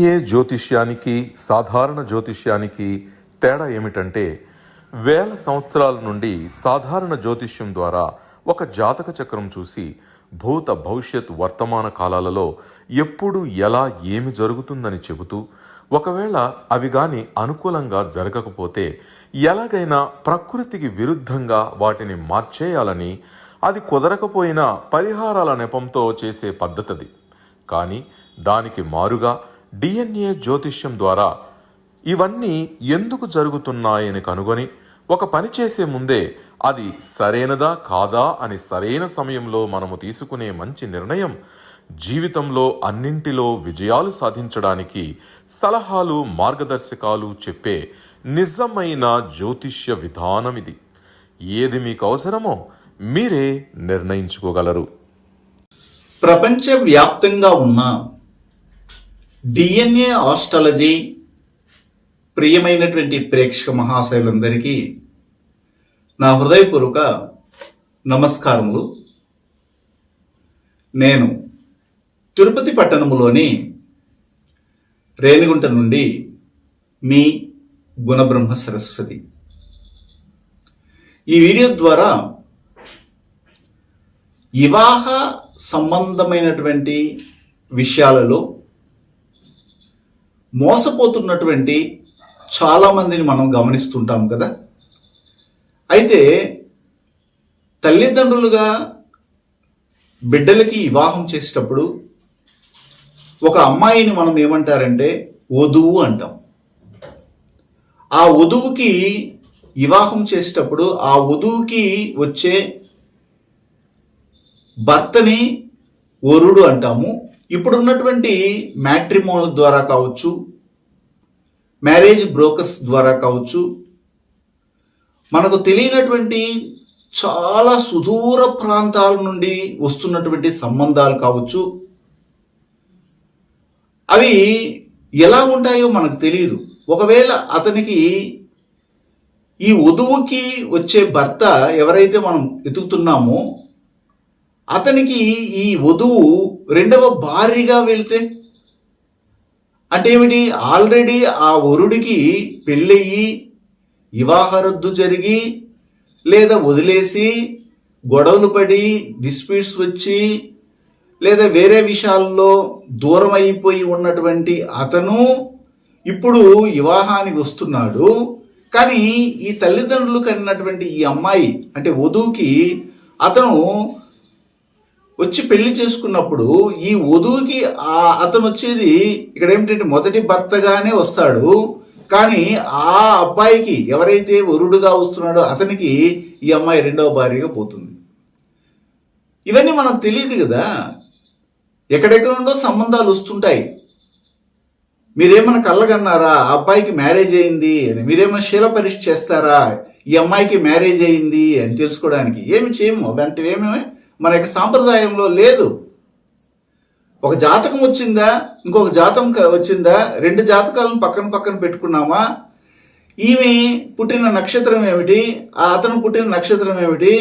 DNA జ్యోతిష్యానికి సాధారణ జ్యోతిష్యానికి తేడా ఏమిటంటే, వేల సంవత్సరాల నుండి సాధారణ జ్యోతిష్యం ద్వారా ఒక జాతక చక్రం చూసి భూత భవిష్యత్ వర్తమాన కాలాలలో ఎప్పుడు ఎలా ఏమి జరుగుతుందని చెబుతూ, ఒకవేళ అవి గాని అనుకూలంగా జరగకపోతే ఎలాగైనా ప్రకృతికి విరుద్ధంగా వాటిని మార్చేయాలని, అది కుదరకపోయినా పరిహారాల నెపంతో చేసే పద్ధతిది. కానీ దానికి మారుగా డిఎన్ఏ జ్యోతిష్యం ద్వారా ఇవన్నీ ఎందుకు జరుగుతున్నాయని కనుగొని ఒక పని చేసే ముందే అది సరైనదా కాదా అని సరైన సమయంలో మనము తీసుకునే మంచి నిర్ణయం జీవితంలో అన్నింటిలో విజయాలు సాధించడానికి సలహాలు మార్గదర్శకాలు చెప్పే నిజమైన జ్యోతిష్య విధానం ఇది. ఏది మీకు అవసరమో మీరే నిర్ణయించుకోగలరు. ప్రపంచవ్యాప్తంగా ఉన్న డిఎన్ఏ ఆస్ట్రాలజీ ప్రియమైనటువంటి ప్రేక్షక మహాశయులందరికీ నా హృదయపూర్వక నమస్కారములు. నేను తిరుపతి పట్టణములోని రేణిగుంట నుండి మీ గుణబ్రహ్మ సరస్వతి. ఈ వీడియో ద్వారా వివాహ సంబంధమైనటువంటి విషయాలలో మోసపోతున్నటువంటి చాలామందిని మనం గమనిస్తుంటాం కదా. అయితే తల్లిదండ్రులుగా బిడ్డలకి వివాహం చేసేటప్పుడు ఒక అమ్మాయిని మనం ఏమంటారంటే వధువు అంటాం. ఆ వధువుకి వివాహం చేసేటప్పుడు ఆ వధువుకి వచ్చే భర్తని వరుడు అంటాము. ఇప్పుడున్నటువంటి మ్యాట్రిమోనల్ ద్వారా కావచ్చు, మ్యారేజ్ బ్రోకర్స్ ద్వారా కావచ్చు, మనకు తెలియనటువంటి చాలా సుదూర ప్రాంతాల నుండి వస్తున్నటువంటి సంబంధాలు కావచ్చు. అవి ఎలా ఉంటాయో మనకు తెలియదు. ఒకవేళ అతనికి ఈ వధువుకి వచ్చే భర్త ఎవరైతే మనం వెతుకుతున్నామో అతనికి ఈ వధువు రెండవ భార్యగా వెళ్తే అంటే ఏమిటి, ఆల్రెడీ ఆ వరుడికి పెళ్ళయి వివాహ రద్దు జరిగి లేదా వదిలేసి గొడవలు పడి డిస్ప్యూట్స్ వచ్చి లేదా వేరే విషయాల్లో దూరం అయిపోయి ఉన్నటువంటి అతను ఇప్పుడు వివాహానికి వస్తున్నాడు. కానీ ఈ తల్లిదండ్రులు కన్నటువంటి ఈ అమ్మాయి అంటే వధువుకి అతను వచ్చి పెళ్లి చేసుకున్నప్పుడు ఈ వధువుకి అతను వచ్చేది ఇక్కడ ఏమిటంటే మొదటి భర్తగానే వస్తాడు. కానీ ఆ అబ్బాయికి ఎవరైతే వరుడుగా వస్తున్నాడో అతనికి ఈ అమ్మాయి రెండవ భార్యగా పోతుంది. ఇవన్నీ మనకు తెలియదు కదా. ఎక్కడెక్కడ నుండో సంబంధాలు వస్తుంటాయి. మీరేమన్నా కళ్ళగన్నారా ఆ అబ్బాయికి మ్యారేజ్ అయింది అని? మీరేమన్నా శీల పరీక్ష చేస్తారా ఈ అమ్మాయికి మ్యారేజ్ అయింది అని తెలుసుకోవడానికి? ఏమి చేయము. అలాంటివి ఏమి మన యొక్క సాంప్రదాయంలో లేదు. ఒక జాతకం వచ్చిందా, ఇంకొక జాతకం వచ్చిందా, రెండు జాతకాలను పక్కన పక్కన పెట్టుకున్నామా, ఈమె పుట్టిన నక్షత్రం ఏమిటి, అతను పుట్టిన నక్షత్రం ఏమిటి,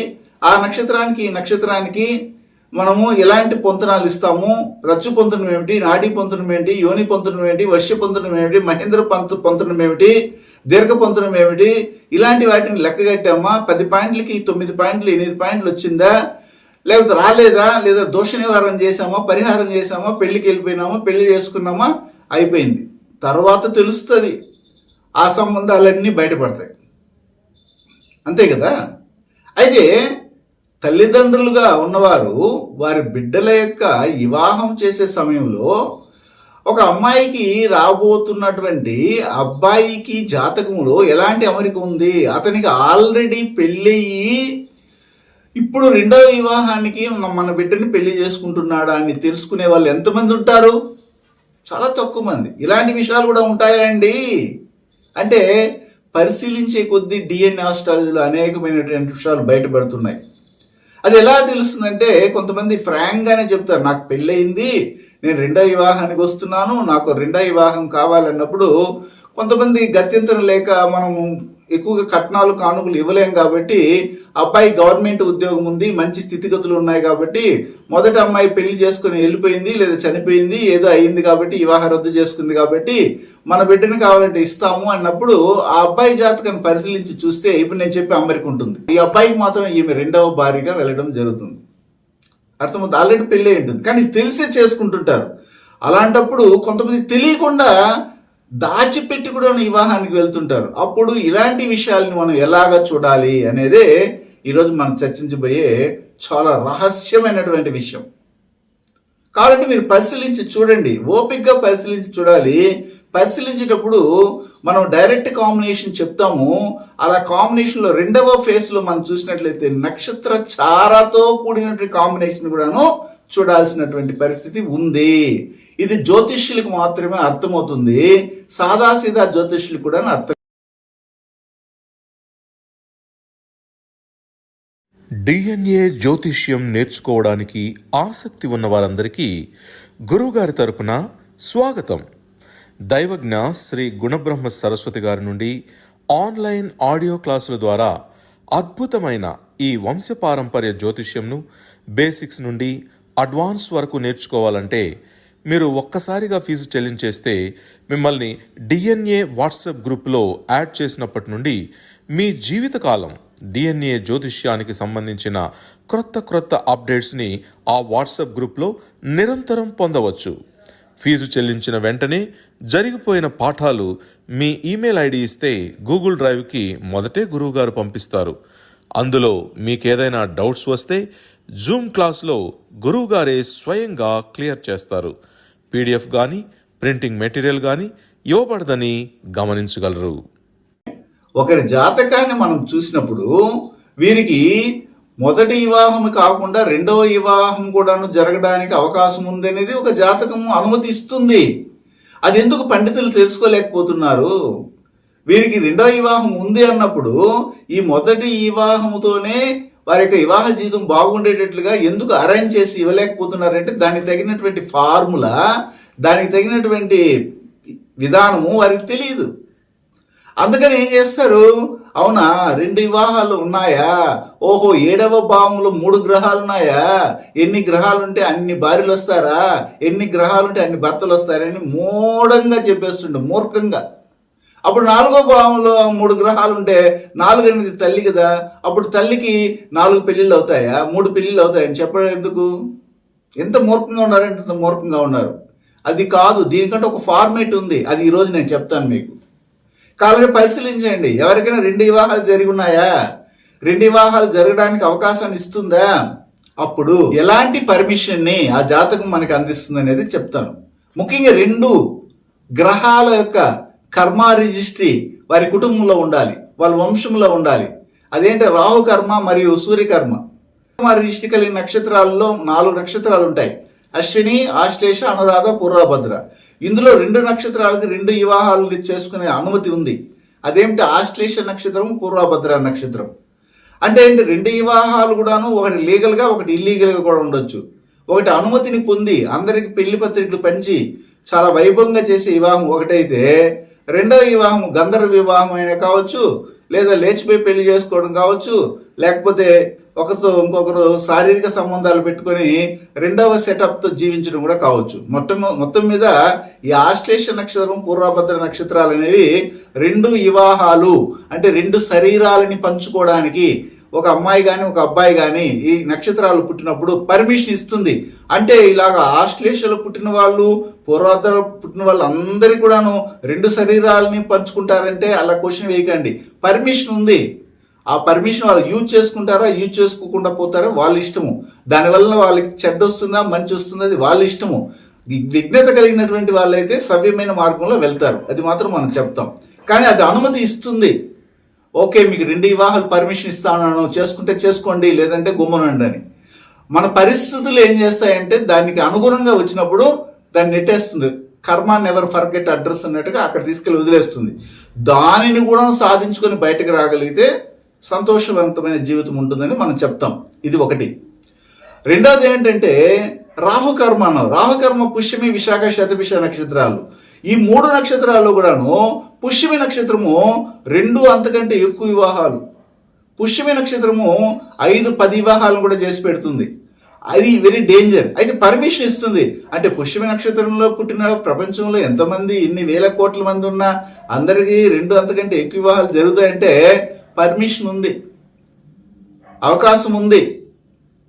ఆ నక్షత్రానికి ఈ నక్షత్రానికి మనము ఎలాంటి పొంతనాలు ఇస్తాము, రచ్చు పొంతనం ఏమిటి, నాడీ పొంతనం ఏమిటి, యోని పొంతనం ఏమిటి, వర్ష పొంతనం ఏమిటి, మహేంద్ర పొంతనం ఏమిటి, దీర్ఘ పొంతనం ఏమిటి, ఇలాంటి వాటిని లెక్కగట్టామా, 10 పాయింట్లకి 9 పాయింట్లు 8 పాయింట్లు వచ్చిందా, లేకపోతే రాలేదా, లేదా దోష నివారణ చేసామా, పరిహారం చేసామా, పెళ్లికి వెళ్ళిపోయినామా, పెళ్లి చేసుకున్నామా, అయిపోయింది. తర్వాత తెలుస్తుంది, ఆ సంబంధాలన్నీ బయటపడతాయి. అంతే కదా. అయితే తల్లిదండ్రులుగా ఉన్నవారు వారి బిడ్డల యొక్క వివాహం చేసే సమయంలో ఒక అమ్మాయికి రాబోతున్నటువంటి అబ్బాయికి జాతకంలో ఎలాంటి అమరిక ఉంది, అతనికి ఆల్రెడీ పెళ్ళయి ఇప్పుడు రెండవ వివాహానికి మన బిడ్డని పెళ్లి చేసుకుంటున్నాడా అని తెలుసుకునే వాళ్ళు ఎంతమంది ఉంటారు? చాలా తక్కువ మంది. ఇలాంటి విషయాలు కూడా ఉంటాయండి. అంటే పరిశీలించే కొద్దీ డిఎన్ఏ ఆస్ట్రాలజీలో అనేకమైనటువంటి విషయాలు బయటపడుతున్నాయి. అది ఎలా తెలుస్తుందంటే, కొంతమంది ఫ్రాంక్గానే చెప్తారు, నాకు పెళ్ళయింది, నేను రెండవ వివాహానికి వస్తున్నాను, నాకు రెండవ వివాహం కావాలన్నప్పుడు కొంతమంది గత్యంతరం లేక మనము ఎక్కువగా కట్నాలు కానుకలు ఇవ్వలేం కాబట్టి అబ్బాయి గవర్నమెంట్ ఉద్యోగం ఉంది, మంచి స్థితిగతులు ఉన్నాయి కాబట్టి మొదటి అమ్మాయి పెళ్లి చేసుకుని వెళ్ళిపోయింది లేదా చనిపోయింది ఏదో అయింది కాబట్టి వివాహ రద్దు చేసుకుంది కాబట్టి మన బిడ్డను కావాలంటే ఇస్తాము అన్నప్పుడు ఆ అబ్బాయి జాతకాన్ని పరిశీలించి చూస్తే ఇప్పుడు నేను చెప్పే అమ్మరికి ఉంటుంది. ఈ అబ్బాయికి మాత్రం ఈమె రెండవ భార్యగా వెళ్ళడం జరుగుతుంది. అర్థమవుతుంది, ఆల్రెడీ పెళ్ళి అయి ఉంటుంది కానీ తెలిసే చేసుకుంటుంటారు. అలాంటప్పుడు కొంతమంది తెలియకుండా దాచిపెట్టి కూడా వివాహానికి వెళ్తుంటారు. అప్పుడు ఇలాంటి విషయాల్ని మనం ఎలాగా చూడాలి అనేదే ఈరోజు మనం చర్చించబోయే చాలా రహస్యమైనటువంటి విషయం. కాబట్టి మీరు పరిశీలించి చూడండి, ఓపికగా పరిశీలించి చూడాలి. పరిశీలించేటప్పుడు మనం డైరెక్ట్ కాంబినేషన్ చెప్తాము. అలా కాంబినేషన్లో రెండవ ఫేజ్లో మనం చూసినట్లయితే నక్షత్ర చారాతో కూడినటువంటి కాంబినేషన్ కూడాను చూడాల్సినటువంటి పరిస్థితి ఉంది. ఇది జ్యోతిష్యులకు మాత్రమే అర్థమవుతుంది, సాదాసీదా జ్యోతిష్యులు కూడా అర్థం. డిఎన్ఏ జ్యోతిష్యం నేర్చుకోవడానికి ఆసక్తి ఉన్న వారందరికీ గురువుగారి తరపున స్వాగతం. దైవజ్ఞ శ్రీ గుణబ్రహ్మ సరస్వతి గారి నుండి ఆన్లైన్ ఆడియో క్లాసుల ద్వారా అద్భుతమైన ఈ వంశపారంపర్య జ్యోతిష్యంను బేసిక్స్ నుండి అడ్వాన్స్ వరకు నేర్చుకోవాలంటే మీరు ఒక్కసారిగా ఫీజు చెల్లించేస్తే మిమ్మల్ని డిఎన్ఏ వాట్సాప్ గ్రూప్లో యాడ్ చేసినప్పటి నుండి మీ జీవితకాలం డిఎన్ఏ జ్యోతిష్యానికి సంబంధించిన క్రొత్త అప్డేట్స్ని ఆ వాట్సాప్ గ్రూప్లో నిరంతరం పొందవచ్చు. ఫీజు చెల్లించిన వెంటనే జరిగిపోయిన పాఠాలు మీ ఈమెయిల్ ఐడి ఇస్తే గూగుల్ డ్రైవ్కి మొదటే గురువుగారు పంపిస్తారు. అందులో మీకేదైనా డౌట్స్ వస్తే జూమ్ క్లాస్లో గురువుగారే స్వయంగా క్లియర్ చేస్తారు. పీడిఎఫ్ కానీ ప్రింటింగ్ మెటీరియల్ కానీ ఇవ్వబడదని గమనించగలరు. ఒకరి జాతకాన్ని మనం చూసినప్పుడు వీరికి మొదటి వివాహం కాకుండా రెండవ వివాహం కూడాను జరగడానికి అవకాశం ఉంది అనేది ఒక జాతకము అనుమతిస్తుంది. అది ఎందుకు పండితులు తెలుసుకోలేకపోతున్నారు? వీరికి రెండవ వివాహం ఉంది అన్నప్పుడు ఈ మొదటి వివాహముతోనే వారి యొక్క వివాహ జీవితం బాగుండేటట్లుగా ఎందుకు అరేంజ్ చేసి ఇవ్వలేకపోతున్నారంటే దానికి తగినటువంటి ఫార్ములా, దానికి తగినటువంటి విధానము వారికి తెలియదు. అందుకని ఏం చేస్తారు, అవునా 2 వివాహాలు ఉన్నాయా, ఓహో 7వ భావంలో 3 గ్రహాలు ఉన్నాయా, ఎన్ని గ్రహాలుంటే అన్ని భార్యలు వస్తారా, ఎన్ని గ్రహాలుంటే అన్ని భర్తలు వస్తారని మూఢంగా చెప్పేస్తుండే, మూర్ఖంగా. అప్పుడు 4వ భావంలో 3 గ్రహాలు ఉంటే 4 అనేది తల్లి కదా, అప్పుడు తల్లికి 4 పెళ్లిళ్ళు అవుతాయా, 3 పెళ్లిళ్ళు అవుతాయని చెప్పడం ఎందుకు? ఎంత మూర్ఖంగా ఉన్నారంటే అంత మూర్ఖంగా ఉన్నారు. అది కాదు, దీనికంటే ఒక ఫార్మేట్ ఉంది, అది ఈరోజు నేను చెప్తాను మీకు. కాబట్టి పరిశీలించండి, ఎవరికైనా 2 వివాహాలు జరిగి ఉన్నాయా, 2 వివాహాలు జరగడానికి అవకాశాన్ని ఇస్తుందా, అప్పుడు ఎలాంటి పర్మిషన్ని ఆ జాతకం మనకి అందిస్తుంది అనేది చెప్తాను. ముఖ్యంగా 2 గ్రహాల యొక్క కర్మ రిజిస్ట్రీ వారి కుటుంబంలో ఉండాలి, వాళ్ళ వంశంలో ఉండాలి. అదేంటే రాహు కర్మ మరియు సూర్యకర్మ. కర్మ రిజిస్ట్రీ కలిగిన నక్షత్రాలలో 4 నక్షత్రాలు ఉంటాయి, అశ్విని, ఆశ్లేష, అనురాధ, పూర్వభద్ర. ఇందులో 2 నక్షత్రాలకి 2 వివాహాలు చేసుకునే అనుమతి ఉంది. అదేమిటి ఆశ్లేష నక్షత్రం, పూర్వభద్ర నక్షత్రం. అంటే ఏంటి, 2 వివాహాలు కూడాను ఒకటి లీగల్గా ఒకటి ఇల్లీగల్గా కూడా ఉండొచ్చు. ఒకటి అనుమతిని పొంది అందరికి పెళ్లి పత్రికలు పంచి చాలా వైభవంగా చేసే వివాహం ఒకటైతే, రెండవ వివాహం గంధర్వ వివాహం అయినా కావచ్చు, లేదా లేచిపోయి పెళ్లి చేసుకోవడం కావచ్చు, లేకపోతే ఒకరితో ఇంకొకరు శారీరక సంబంధాలు పెట్టుకొని రెండవ సెటప్తో జీవించడం కూడా కావచ్చు. మొత్తం మీద ఈ ఆశ్లేష నక్షత్రం, పూర్వభద్ర నక్షత్రాలు అనేవి 2 వివాహాలు, అంటే 2 శరీరాలని పంచుకోవడానికి ఒక అమ్మాయి కానీ ఒక అబ్బాయి కానీ ఈ నక్షత్రాలు పుట్టినప్పుడు పర్మిషన్ ఇస్తుంది. అంటే ఇలాగ ఆశ్లేషలో పుట్టిన వాళ్ళు, పూర్వభద్ర పుట్టిన వాళ్ళు అందరికీ కూడాను 2 శరీరాలని పంచుకుంటారంటే అలా క్వశ్చన్ వేయకండి. పర్మిషన్ ఉంది. ఆ పర్మిషన్ వాళ్ళు యూజ్ చేసుకుంటారా, యూజ్ చేసుకోకుండా పోతారా వాళ్ళ ఇష్టము. దానివల్ల వాళ్ళకి చెడ్డ వస్తుందా మంచి వస్తుందా అది వాళ్ళ ఇష్టము. విఘ్నత కలిగినటువంటి వాళ్ళైతే సవ్యమైన మార్గంలో వెళ్తారు, అది మాత్రం మనం చెప్తాం. కానీ అది అనుమతి ఇస్తుంది. ఓకే, మీకు 2 వివాహాలు పర్మిషన్ ఇస్తాను, చేసుకుంటే చేసుకోండి, లేదంటే గుమ్మనండి అని. మన పరిస్థితులు ఏం చేస్తాయంటే దానికి అనుగుణంగా వచ్చినప్పుడు దాన్ని నెట్టేస్తుంది. కర్మ నెవర్ ఫర్గెట్ అడ్రస్ అన్నట్టుగా అక్కడ తీసుకెళ్ళి వదిలేస్తుంది. దానిని కూడా సాధించుకొని బయటకు రాగలిగితే సంతోషవంతమైన జీవితం ఉంటుందని మనం చెప్తాం. ఇది ఒకటి. రెండోది ఏంటంటే రాహుకర్మ అన్నాం. రాహుకర్మ పుష్యమి, విశాఖ, శతభిష నక్షత్రాలు. ఈ 3 నక్షత్రాల్లో కూడాను పుష్యమి నక్షత్రము 2 అంతకంటే ఎక్కువ వివాహాలు, పుష్యమి నక్షత్రము 5-10 వివాహాలను కూడా చేసి పెడుతుంది. అది వెరీ డేంజర్. అయితే పర్మిషన్ ఇస్తుంది. అంటే పుష్యమి నక్షత్రంలో పుట్టిన ప్రపంచంలో ఎంతమంది, ఎన్ని వేల కోట్ల మంది ఉన్నా అందరికీ 2 అంతకంటే ఎక్కువ వివాహాలు జరుగుతాయంటే పర్మిషన్ ఉంది, అవకాశం ఉంది.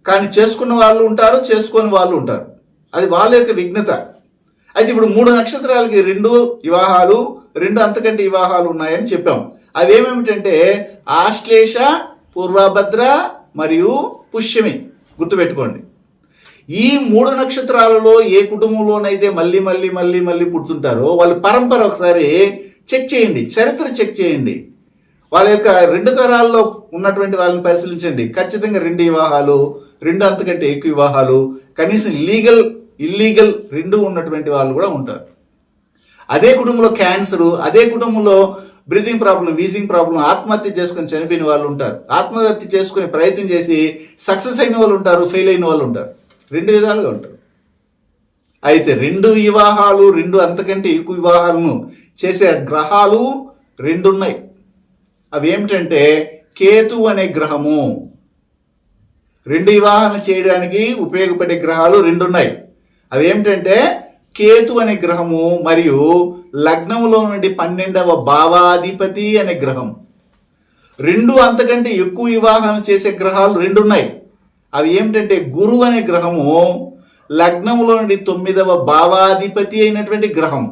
కానీ చేసుకున్న వాళ్ళు ఉంటారు, చేసుకోని వాళ్ళు ఉంటారు. అది వాళ్ళ యొక్క విఘ్నత. అయితే ఇప్పుడు 3 నక్షత్రాలకి 2 వివాహాలు, 2 అంతకంటే వివాహాలు ఉన్నాయని చెప్పాం. అవి ఏమేమిటంటే ఆశ్లేష, పూర్వభద్ర మరియు పుష్యమి. గుర్తుపెట్టుకోండి. ఈ 3 నక్షత్రాలలో ఏ కుటుంబంలోనైతే మళ్ళీ మళ్ళీ మళ్ళీ మళ్ళీ పుడుతుంటారో వాళ్ళ పరంపర ఒకసారి చెక్ చేయండి, చరిత్ర చెక్ చేయండి. వాళ్ళ యొక్క 2 తరాల్లో ఉన్నటువంటి వాళ్ళని పరిశీలించండి. ఖచ్చితంగా 2 వివాహాలు, 2 అంతకంటే ఎక్కువ వివాహాలు, కనీసం లీగల్ ఇల్లీగల్ 2 ఉన్నటువంటి వాళ్ళు కూడా ఉంటారు. అదే కుటుంబంలో క్యాన్సర్, అదే కుటుంబంలో బ్రీతింగ్ ప్రాబ్లం, వీజింగ్ ప్రాబ్లం, ఆత్మహత్య చేసుకుని చనిపోయిన వాళ్ళు ఉంటారు. ఆత్మహత్య చేసుకునే ప్రయత్నం చేసి సక్సెస్ అయిన వాళ్ళు ఉంటారు, ఫెయిల్ అయిన వాళ్ళు ఉంటారు. 2 విధాలుగా ఉంటారు. అయితే 2 వివాహాలు, 2 అంతకంటే ఎక్కువ వివాహాలను చేసే గ్రహాలు 2 ఉన్నాయి. అవి ఏమిటంటే కేతు అనే గ్రహము. 2 వివాహాలను చేయడానికి ఉపయోగపడే గ్రహాలు 2 ఉన్నాయి. అవి ఏమిటంటే కేతు అనే గ్రహము మరియు లగ్నములో నుండి 12వ భావాధిపతి అనే గ్రహం. 2 అంతకంటే ఎక్కువ వివాహం చేసే గ్రహాలు 2 ఉన్నాయి. అవి ఏమిటంటే గురువు అనే గ్రహము, లగ్నములో నుండి 9వ భావాధిపతి అయినటువంటి గ్రహం.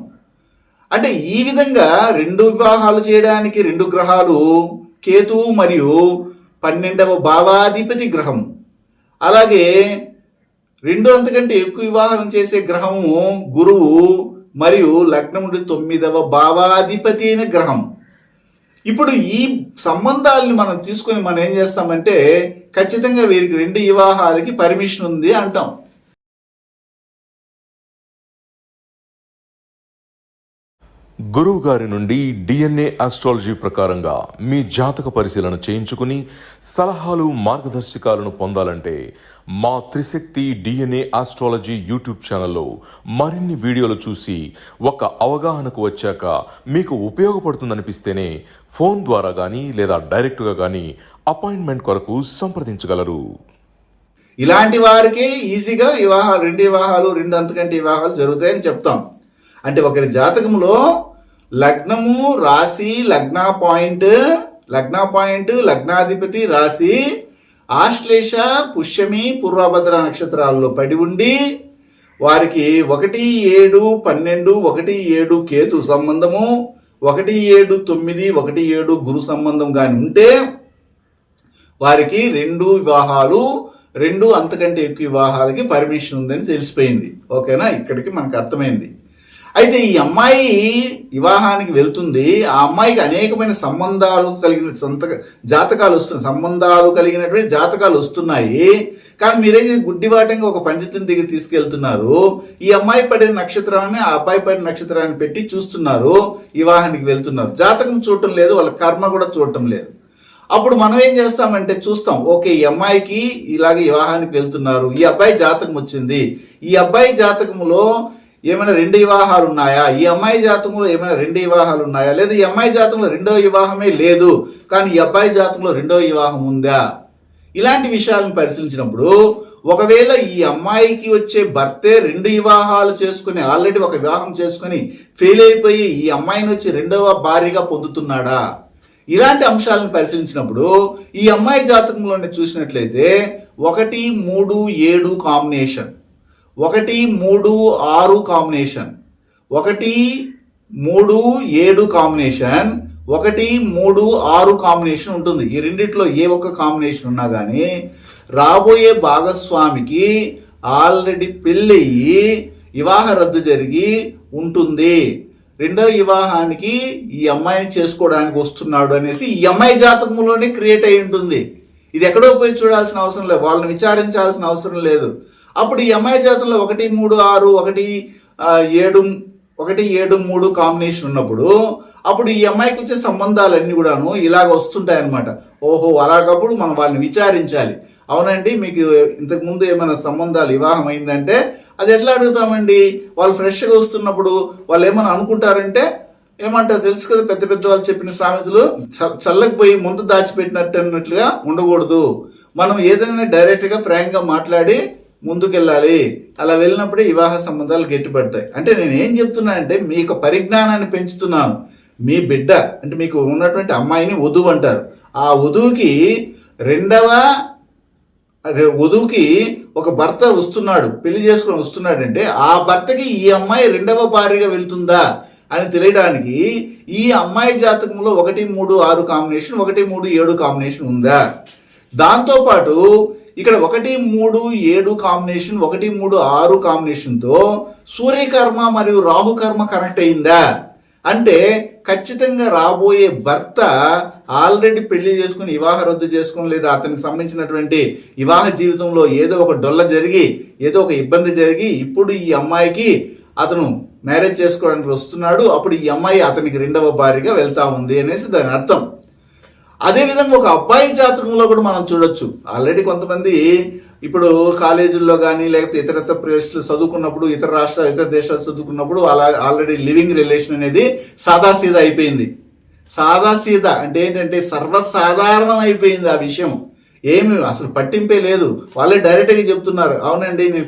అంటే ఈ విధంగా 2 వివాహాలు చేయడానికి 2 గ్రహాలు, కేతు మరియు 12వ భావాధిపతి గ్రహం. అలాగే 2 అంతకంటే ఎక్కువ వివాహం చేసే గ్రహము గురువు మరియు లగ్నం నుండి 9వ భావాధిపతి అయిన గ్రహం. ఇప్పుడు ఈ సంబంధాలని మనం తీసుకొని మనం ఏం చేస్తామంటే ఖచ్చితంగా వీరికి 2 వివాహాలకి పర్మిషన్ ఉంది అంటాం. గురువు గారి నుండి డిఎన్ఏ ఆస్ట్రాలజీ ప్రకారంగా మీ జాతక పరిశీలన చేయించుకుని సలహాలు, మార్గదర్శకాలను పొందాలంటే మా త్రిశక్తి డిఎన్ఏ ఆస్ట్రాలజీ యూట్యూబ్ ఛానల్లో మరిన్ని వీడియోలు చూసి ఒక అవగాహనకు వచ్చాక మీకు ఉపయోగపడుతుందనిపిస్తేనే ఫోన్ ద్వారా కానీ లేదా డైరెక్ట్గా కానీ అపాయింట్మెంట్ కొరకు సంప్రదించగలరు. ఇలాంటి వారికి ఈజీగా వివాహాలు, 2 వివాహాలు, 2 అంతకంటే వివాహాలు జరుగుతాయని చెప్తాం. అంటే ఒకరి జాతకంలో లగ్నము, రాశి, లగ్న పాయింట్, లగ్నాధిపతి, రాశి ఆశ్లేష, పుష్యమి, పూర్వభద్ర నక్షత్రాల్లో పడి ఉండి వారికి 1, 7, 12, 1, 7 కేతు సంబంధము, 1, 7, 9, 1, 7 గురు సంబంధం కానీ ఉంటే వారికి 2 వివాహాలు, 2 అంతకంటే ఎక్కువ వివాహాలకి పర్మిషన్ ఉందని తెలిసిపోయింది. ఓకేనా? ఇక్కడికి మనకు అర్థమైంది. అయితే ఈ అమ్మాయి వివాహానికి వెళ్తుంది. ఆ అమ్మాయికి అనేకమైన సంబంధాలు కలిగిన సంబంధాలు కలిగినటువంటి జాతకాలు వస్తున్నాయి. కానీ మీరేం గుడ్డివాటంగా ఒక పండితుని దగ్గర తీసుకెళ్తున్నారు. ఈ అమ్మాయి పడిన నక్షత్రాన్ని, ఆ అబ్బాయి పడిన నక్షత్రాన్ని పెట్టి చూస్తున్నారు, వివాహానికి వెళ్తున్నారు. జాతకం చూడటం లేదు, వాళ్ళ కర్మ కూడా చూడటం లేదు. అప్పుడు మనం ఏం చేస్తామంటే చూస్తాం, ఓకే ఈ అమ్మాయికి ఇలాగే వివాహానికి వెళ్తున్నారు, ఈ అబ్బాయి జాతకం వచ్చింది, ఈ అబ్బాయి జాతకంలో ఏమైనా 2 వివాహాలు ఉన్నాయా, ఈ అమ్మాయి జాతకంలో ఏమైనా 2 వివాహాలు ఉన్నాయా, లేదా ఈ అమ్మాయి జాతకంలో 2వ వివాహమే లేదు కానీ ఈ అబ్బాయి జాతకంలో 2వ వివాహం ఉందా, ఇలాంటి విషయాలను పరిశీలించినప్పుడు ఒకవేళ ఈ అమ్మాయికి వచ్చే భర్తే 2 వివాహాలు చేసుకుని ఆల్రెడీ ఒక వివాహం చేసుకుని ఫెయిల్ అయిపోయి ఈ అమ్మాయిని వచ్చి 2వ భార్యగా పొందుతున్నాడా, ఇలాంటి అంశాలను పరిశీలించినప్పుడు ఈ అమ్మాయి జాతకంలోనే చూసినట్లయితే 1, 3, 7 కాంబినేషన్, 1, 3, 6 కాంబినేషన్, 1, 3, 7 కాంబినేషన్, 1, 3, 6 కాంబినేషన్ ఉంటుంది. ఈ రెండిట్లో ఏ ఒక్క కాంబినేషన్ ఉన్నా కానీ రాబోయే భాగస్వామికి ఆల్రెడీ పెళ్ళయి వివాహ రద్దు జరిగి ఉంటుంది. 2వ వివాహానికి ఈ అమ్మాయిని చేసుకోవడానికి వస్తున్నాడు అనేసి ఈ అమ్మాయి జాతకంలోనే క్రియేట్ అయి ఉంటుంది. ఇది ఎక్కడో పోయి చూడాల్సిన అవసరం లేదు, వాళ్ళని విచారించాల్సిన అవసరం లేదు. అప్పుడు ఈ అమ్మాయి జాతకంలో 1, 3, 6, 1, 7, 3 కాంబినేషన్ ఉన్నప్పుడు అప్పుడు ఈ అమ్మాయికి వచ్చే సంబంధాలన్నీ కూడాను ఇలాగ వస్తుంటాయన్నమాట. ఓహో, అలాగప్పుడు మనం వాళ్ళని విచారించాలి. అవునండి, మీకు ఇంతకుముందు ఏమైనా సంబంధాలు వివాహం అయిందంటే అది ఎట్లా అడుగుతామండి? వాళ్ళు ఫ్రెష్గా వస్తున్నప్పుడు వాళ్ళు ఏమైనా అనుకుంటారంటే ఏమంటారు తెలుసు కదా, పెద్ద పెద్ద వాళ్ళు చెప్పిన సామెతలు, చల్లకి పోయి ముందు దాచిపెట్టినట్టు అన్నట్లుగా ఉండకూడదు. మనం ఏదైనా డైరెక్ట్గా ఫ్రాంక్గా మాట్లాడి ముందుకెళ్ళాలి. అలా వెళ్ళినప్పుడే వివాహ సంబంధాలు గట్టిపడతాయి. అంటే నేను ఏం చెప్తున్నా అంటే మీకు పరిజ్ఞానాన్ని పెంచుతున్నాను. మీ బిడ్డ అంటే మీకు ఉన్నటువంటి అమ్మాయిని వధువు అంటారు. ఆ వధువుకి వధువుకి ఒక భర్త వస్తున్నాడు, పెళ్లి చేసుకొని వస్తున్నాడంటే ఆ భర్తకి ఈ అమ్మాయి రెండవ భార్యగా వెళ్తుందా అని తెలియడానికి ఈ అమ్మాయి జాతకంలో 1, 3, 6 కాంబినేషన్, 1, 3, 7 కాంబినేషన్ ఉందా. దాంతోపాటు ఇక్కడ 1, 3, 7 కాంబినేషన్, 1, 3, 6 కాంబినేషన్తో సూర్యకర్మ మరియు రాహుకర్మ కనెక్ట్ అయిందా అంటే ఖచ్చితంగా రాబోయే భర్త ఆల్రెడీ పెళ్లి చేసుకుని వివాహ రద్దు చేసుకుని లేదా అతనికి సంబంధించినటువంటి వివాహ జీవితంలో ఏదో ఒక డొల్ల జరిగి ఏదో ఒక ఇబ్బంది జరిగి ఇప్పుడు ఈ అమ్మాయికి అతను మ్యారేజ్ చేసుకోవడానికి వస్తున్నాడు. అప్పుడు ఈ అమ్మాయి అతనికి రెండవ భార్యగా వెళ్తా ఉంది అనేసి దాని అర్థం. అదేవిధంగా ఒక అబ్బాయి జాతకంలో కూడా మనం చూడొచ్చు. ఆల్రెడీ కొంతమంది ఇప్పుడు కాలేజీల్లో కానీ లేకపోతే ఇతరత్ర ప్లేస్లు చదువుకున్నప్పుడు, ఇతర రాష్ట్రాలు ఇతర దేశాలు చదువుకున్నప్పుడు అలా ఆల్రెడీ లివింగ్ రిలేషన్ అనేది సాదాసీదా అయిపోయింది. సాదాసీదా అంటే ఏంటంటే సర్వసాధారణం అయిపోయింది. ఆ విషయం ఏమి అసలు పట్టింపే లేదు. వాళ్ళే డైరెక్ట్గా చెప్తున్నారు, అవునండి నేను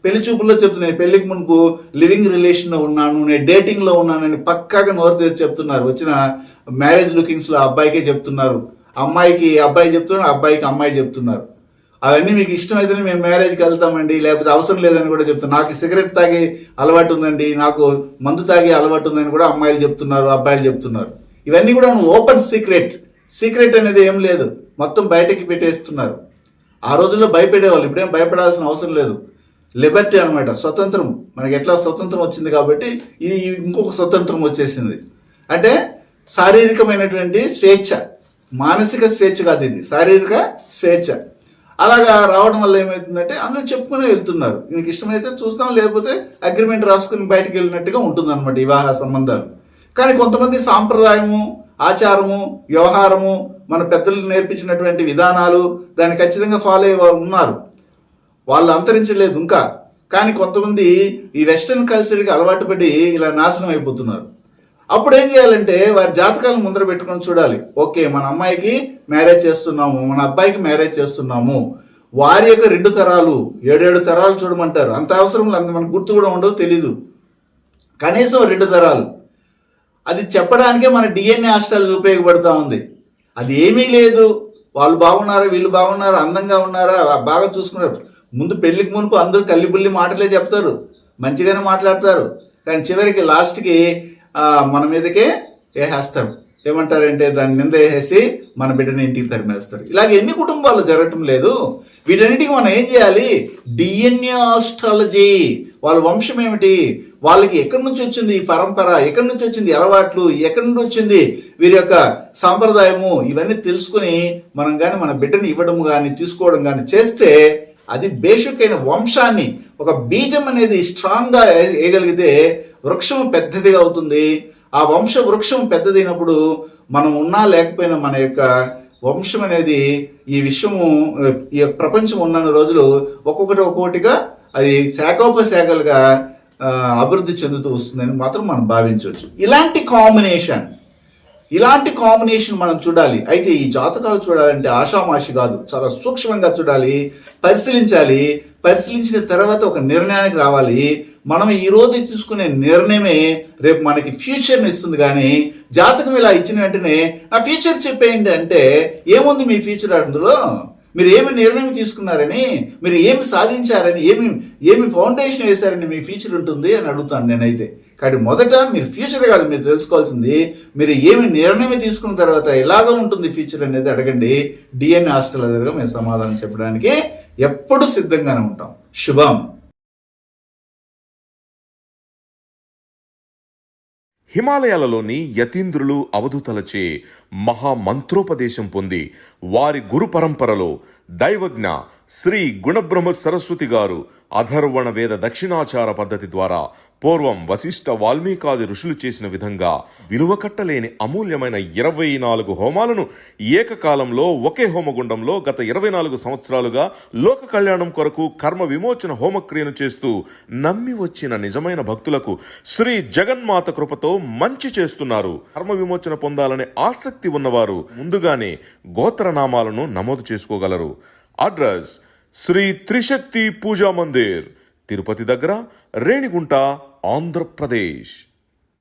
పెళ్లి చూపుల్లో చెప్తున్నాను, పెళ్లికి మునుపు లివింగ్ రిలేషన్లో ఉన్నాను, నేను డేటింగ్లో ఉన్నానని పక్కాగా నోరు తెరిచి చెప్తున్నారు. వచ్చిన మ్యారేజ్ లుకింగ్స్లో అబ్బాయికే చెప్తున్నారు, అమ్మాయికి అబ్బాయి చెప్తున్నారు, అబ్బాయికి అమ్మాయి చెప్తున్నారు. అవన్నీ మీకు ఇష్టమైతేనే మేము మ్యారేజ్కి వెళ్తామండి, లేకపోతే అవసరం లేదని కూడా చెప్తాను. నాకు సిగరెట్ తాగే అలవాటు ఉందండి, నాకు మందు తాగే అలవాటు ఉందని కూడా అమ్మాయిలు చెప్తున్నారు, అబ్బాయిలు చెప్తున్నారు. ఇవన్నీ కూడా ఓపెన్ సీక్రెట్ అనేది ఏం లేదు, మొత్తం బయటకి పెట్టేస్తున్నారు. ఆ రోజుల్లో భయపడేవాళ్ళు, ఇప్పుడేం భయపడాల్సిన అవసరం లేదు. లిబర్టీ అనమాట, స్వతంత్రం. మనకి ఎట్లా స్వతంత్రం వచ్చింది కాబట్టి ఇది ఇంకొక స్వతంత్రం వచ్చేసింది. అంటే శారీరకమైనటువంటి స్వేచ్ఛ, మానసిక స్వేచ్ఛ కాదు, ఇది శారీరక స్వేచ్ఛ. అలాగా రావడం వల్ల ఏమవుతుందంటే అందరూ చెప్పుకునే వెళ్తున్నారు, నీకు ఇష్టమైతే చూస్తాం, లేకపోతే అగ్రిమెంట్ రాసుకుని బయటకు వెళ్ళినట్టుగా ఉంటుంది అనమాట వివాహ సంబంధాలు. కానీ కొంతమంది సాంప్రదాయము, ఆచారము, వ్యవహారము, మన పెద్దలు నేర్పించినటువంటి విధానాలు దాన్ని ఖచ్చితంగా ఫాలో అయ్యే ఉన్నారు, వాళ్ళు అంతరించలేదు ఇంకా. కానీ కొంతమంది ఈ వెస్ట్రన్ కల్చర్కి అలవాటు పడి ఇలా నాశనం అయిపోతున్నారు. అప్పుడు ఏం చేయాలంటే వారి జాతకాలను ముందర పెట్టుకొని చూడాలి. ఓకే, మన అమ్మాయికి మ్యారేజ్ చేస్తున్నాము, మన అబ్బాయికి మ్యారేజ్ చేస్తున్నాము, వారి యొక్క 2 తరాలు 7 తరాలు చూడమంటారు. అంత అవసరం లేదు, మనకు గుర్తు కూడా ఉండదు, తెలీదు. కనీసం 2 తరాలు అది చెప్పడానికే మన డిఎన్ఏ ఆస్ట్రాలజీ ఉపయోగపడుతూ ఉంది. అది ఏమీ లేదు, వాళ్ళు బాగున్నారా, వీళ్ళు బాగున్నారా, అందంగా ఉన్నారా, బాగా చూసుకున్నారు. ముందు పెళ్లికి మునుపు అందరూ కల్లిబుల్లి మాటలే చెప్తారు, మంచిగానే మాట్లాడతారు. కానీ చివరికి లాస్ట్కి మన మీదకే వేసేస్తారు. ఏమంటారంటే దాని నింద వేసేసి మన బిడ్డని ఇంటికి తరిమేస్తారు. ఇలాగ ఎన్ని కుటుంబాలు జరగటం లేదు. వీటన్నిటికీ మనం ఏం చేయాలి? డిఎన్ఏ ఆస్ట్రాలజీ, వాళ్ళ వంశం ఏమిటి, వాళ్ళకి ఎక్కడి నుంచి వచ్చింది ఈ పరంపర, ఎక్కడి నుంచి వచ్చింది అలవాట్లు, ఎక్కడి నుంచి వచ్చింది వీరి యొక్క సాంప్రదాయము, ఇవన్నీ తెలుసుకుని మనం కానీ మన బిడ్డని ఇవ్వడం కానీ తీసుకోవడం కానీ చేస్తే అది బేసికైన వంశాన్ని, ఒక బీజం అనేది స్ట్రాంగ్గా వేయగలిగితే వృక్షం పెద్దదిగా అవుతుంది. ఆ వృక్షం పెద్దదైనప్పుడు మనం ఉన్నా లేకపోయినా మన యొక్క వంశం అనేది ఈ విశ్వము, ఈ ప్రపంచం ఉన్న రోజులు ఒక్కొక్కటిగా అది శాఖోపశాఖలుగా అభివృద్ధి చెందుతూ వస్తుందని మాత్రం మనం భావించవచ్చు. ఇలాంటి కాంబినేషన్ మనం చూడాలి. అయితే ఈ జాతకాలు చూడాలంటే ఆషామాషి కాదు, చాలా సూక్ష్మంగా చూడాలి, పరిశీలించాలి. పరిశీలించిన తర్వాత ఒక నిర్ణయానికి రావాలి. మనం ఈ రోజు తీసుకునే నిర్ణయమే రేపు మనకి ఫ్యూచర్ని ఇస్తుంది. కానీ జాతకం ఇలా ఇచ్చిన వెంటనే నా ఫ్యూచర్ చెప్పేయండి అంటే ఏముంది మీ ఫ్యూచర్? అందులో మీరు ఏమి నిర్ణయం తీసుకున్నారని, మీరు ఏమి సాధించారని, ఏమి ఫౌండేషన్ వేశారని మీ ఫ్యూచర్ ఉంటుంది అని అడుగుతాను నేనైతే. కానీ మొదట మీరు ఫ్యూచర్ కాదు మీరు తెలుసుకోవాల్సింది, మీరు ఏమి నిర్ణయం తీసుకున్న తర్వాత ఎలాగో ఉంటుంది ఫ్యూచర్ అనేది అడగండి. డిఎన్ఏ ఆస్ట్రాలజర్గా మేము సమాధానం చెప్పడానికి ఎప్పుడు సిద్ధంగానే ఉంటాం. శుభం. హిమాలయాలలోని యతీంద్రులు అవధూతలచే మహామంత్రోపదేశం పొంది వారి గురు పరంపరలో దైవజ్ఞ శ్రీ గుణబ్రహ్మ సరస్వతి గారు అధర్వణ వేద దక్షిణాచార పద్ధతి ద్వారా పూర్వం వశిష్ఠ వాల్మీకాది ఋషులు చేసిన విధంగా విలువ కట్టలేని అమూల్యమైన 24 హోమాలను ఏకకాలంలో ఒకే హోమగుండంలో గత 24 సంవత్సరాలుగా లోక కళ్యాణం కొరకు కర్మ విమోచన హోమక్రియను చేస్తూ నమ్మి వచ్చిన నిజమైన భక్తులకు శ్రీ జగన్మాత కృపతో మంచి చేస్తున్నారు. కర్మ విమోచన పొందాలనే ఆసక్తి ఉన్నవారు ముందుగానే గోత్రనామాలను నమోదు చేసుకోగలరు. అడ్రస్ శ్రీ త్రిశక్తి పూజా మందిర్, తిరుపతి దగ్గర, రేణిగుంట, ఆంధ్రప్రదేశ్.